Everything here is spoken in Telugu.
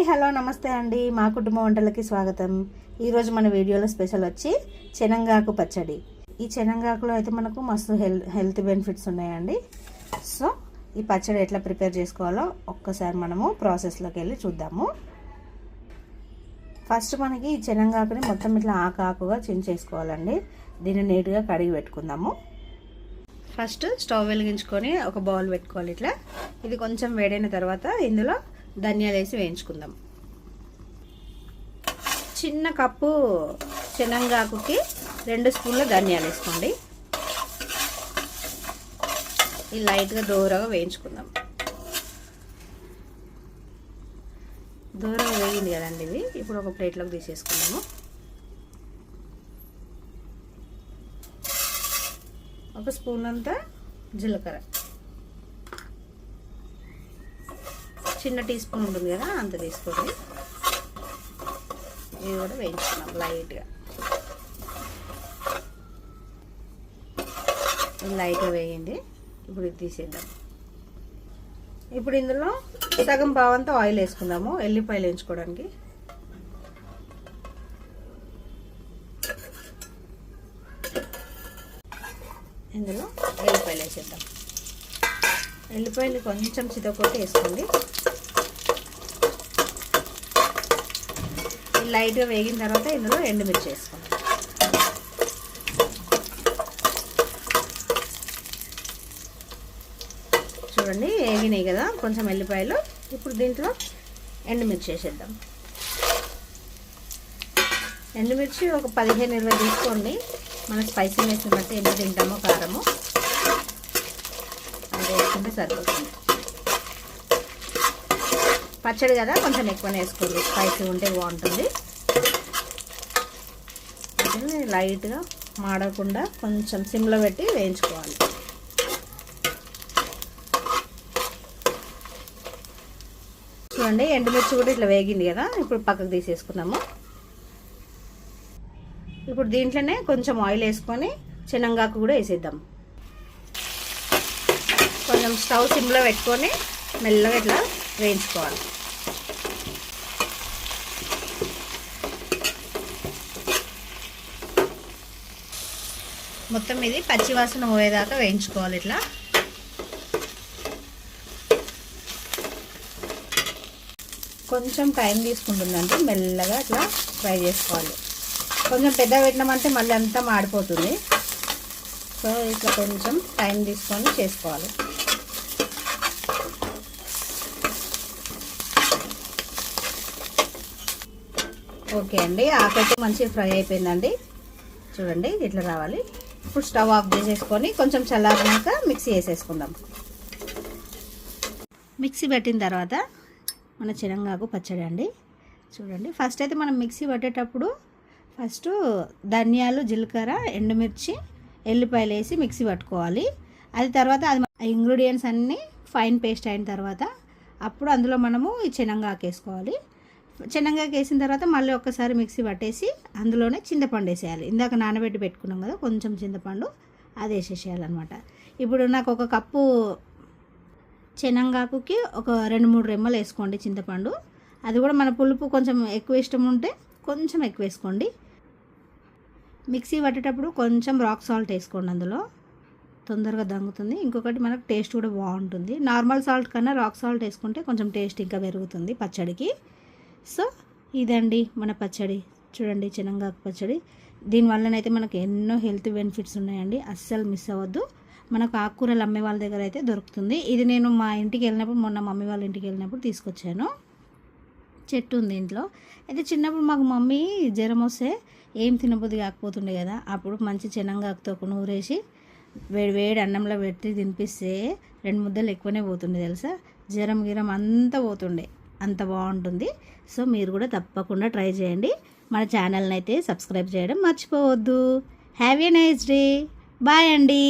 హాయ్ హలో నమస్తే అండి, మా కుటుంబ వంటలకి స్వాగతం. ఈరోజు మన వీడియోలో స్పెషల్ వచ్చి శనగాకు పచ్చడి. ఈ శనగాకులో అయితే మనకు మస్తు హెల్త్ బెనిఫిట్స్ ఉన్నాయండి. సో ఈ పచ్చడి ఎట్లా ప్రిపేర్ చేసుకోవాలో ఒక్కసారి మనము ప్రాసెస్లోకి వెళ్ళి చూద్దాము. ఫస్ట్ మనకి ఈ శనగాకుని మొత్తం ఇట్లా ఆకుగా చించేసుకోవాలండి. దీన్ని నీట్గా కడిగి పెట్టుకుందాము. ఫస్ట్ స్టవ్ వెలిగించుకొని ఒక బౌల్ పెట్టుకోవాలి. ఇట్లా ఇది కొంచెం వేడైన తర్వాత ఇందులో ధనియాలు వేసి వేయించుకుందాం. చిన్న కప్పు శనగాకుకి 2 స్పూన్ల ధనియాలు వేసుకోండి. ఇది లైట్గా దూరగా వేయించుకుందాం. దూరగా వేగింది కదండి ఇవి. ఇప్పుడు ఒక ప్లేట్లోకి తీసేసుకుందాము. ఒక స్పూన్ అంతా జీలకర్ర, చిన్న టీ స్పూన్ ఉంటుంది కదా అంత తీసుకోండి. ఇది కూడా వేయించుకున్నాం లైట్గా. లైట్గా వేగింది. ఇప్పుడు ఇది తీసేద్దాం. ఇప్పుడు ఇందులో సగం పావంతా ఆయిల్ వేసుకుందాము ఎల్లిపాయలు వేయించుకోవడానికి. ఇందులో ఎల్లిపాయలు వేసేద్దాం. ఎల్లిపాయలు కొంచెం చితకొట్టి వేసుకోండి. లైట్గా వేగిన తర్వాత ఇందులో ఎండుమిర్చి వేసుకోండి. చూడండి వేగినాయి కదా కొంచెం ఎల్లిపాయలు. ఇప్పుడు దీంట్లో ఎండుమిర్చి వేసేద్దాం. ఎండుమిర్చి ఒక 15-20 తీసుకోండి. మన స్పైసీనెస్ బట్టి ఎంత తింటామో కారము అది వేసుకుంటే సరిపోతుంది. పచ్చడి కదా కొంచెం ఎక్కువనే వేసుకోండి, స్పైసీ ఉంటే బాగుంటుంది. లైట్గా మాడకుండా కొంచెం సిమ్లో పెట్టి వేయించుకోవాలి. చూడండి ఎండుమిర్చి కూడా ఇట్లా వేగింది కదా. ఇప్పుడు పక్కకు తీసేసుకున్నాము. ఇప్పుడు దీంట్లోనే కొంచెం ఆయిల్ వేసుకొని శనగాకు కూడా వేసేద్దాం. కొంచెం స్టవ్ సిమ్లో పెట్టుకొని మెల్లగా ఇట్లా వేయించుకోవాలి. మొత్తం ఇది పచ్చివాసన పోయేదాకా వేయించుకోవాలి. ఇట్లా కొంచెం టైం తీసుకుంటుందంటే మెల్లగా ఇట్లా ఫ్రై చేసుకోవాలి. కొంచెం పెద్ద పెట్టినామంటే మళ్ళీ అంతా మాడిపోతుంది. సో ఇట్లా కొంచెం టైం తీసుకొని చేసుకోవాలి. ఓకే అండి, ఆకైతే మంచిగా ఫ్రై అయిపోయిందండి. చూడండి ఇట్లా రావాలి. ఇప్పుడు స్టవ్ ఆఫ్ చేసేసుకొని కొంచెం చల్లారినాక మిక్సీ వేసేసుకుందాం. మిక్సీ పెట్టిన తర్వాత మన శనగాకు పచ్చడి అండి. చూడండి ఫస్ట్ అయితే మనం మిక్సీ పట్టేటప్పుడు ఫస్ట్ ధనియాలు, జీలకర్ర, ఎండుమిర్చి, ఎల్లిపాయలు వేసి మిక్సీ పట్టుకోవాలి. అది తర్వాత అది ఇంగ్రీడియంట్స్ అన్నీ ఫైన్ పేస్ట్ అయిన తర్వాత అప్పుడు అందులో మనము ఈ శనగాకు వేసుకోవాలి. శనగాకు వేసిన తర్వాత మళ్ళీ ఒక్కసారి మిక్సీ పట్టేసి అందులోనే చింతపండు వేసేయాలి. ఇందాక నానబెట్టి పెట్టుకున్నాం కదా కొంచెం చింతపండు, అది వేసేసేయాలన్నమాట. ఇప్పుడు నాకు ఒక కప్పు శనగాకుకి ఒక 2-3 రెమ్మలు వేసుకోండి చింతపండు. అది కూడా మన పులుపు కొంచెం ఎక్కువ ఇష్టం ఉంటే కొంచెం ఎక్కువ వేసుకోండి. మిక్సీ పట్టేటప్పుడు కొంచెం రాక్ సాల్ట్ వేసుకోండి, అందులో తొందరగా దంగుతుంది. ఇంకొకటి మనకు టేస్ట్ కూడా బాగుంటుంది. నార్మల్ సాల్ట్ కన్నా రాక్ సాల్ట్ వేసుకుంటే కొంచెం టేస్ట్ ఇంకా పెరుగుతుంది పచ్చడికి. సో ఇదండి మన పచ్చడి. చూడండి శనగాకు పచ్చడి. దీనివల్లనైతే మనకు ఎన్నో హెల్త్ బెనిఫిట్స్ ఉన్నాయండి. అస్సలు మిస్ అవ్వద్దు. మనకు ఆకుకూరలు అమ్మే వాళ్ళ దగ్గర అయితే దొరుకుతుంది. ఇది నేను మా ఇంటికి వెళ్ళినప్పుడు, మొన్న మమ్మీ వాళ్ళ ఇంటికి వెళ్ళినప్పుడు తీసుకొచ్చాను. చెట్టు ఉంది ఇంట్లో. అయితే చిన్నప్పుడు మాకు మమ్మీ జ్వరం వస్తే ఏం తినబుద్ధి కాకపోతుండే కదా, అప్పుడు మంచి శనగాకుతో నూరేసి వేడి అన్నంలో పెట్టి తినిపిస్తే 2 ముద్దలు ఎక్కువనే పోతుండే తెలుసా. జ్వరం గిరం అంతా పోతుండే, అంత బాగుంటుంది. సో మీరు కూడా తప్పకుండా ట్రై చేయండి. మన ఛానల్ని అయితే సబ్స్క్రైబ్ చేయడం మర్చిపోవద్దు. Have a nice day. Bye అండి.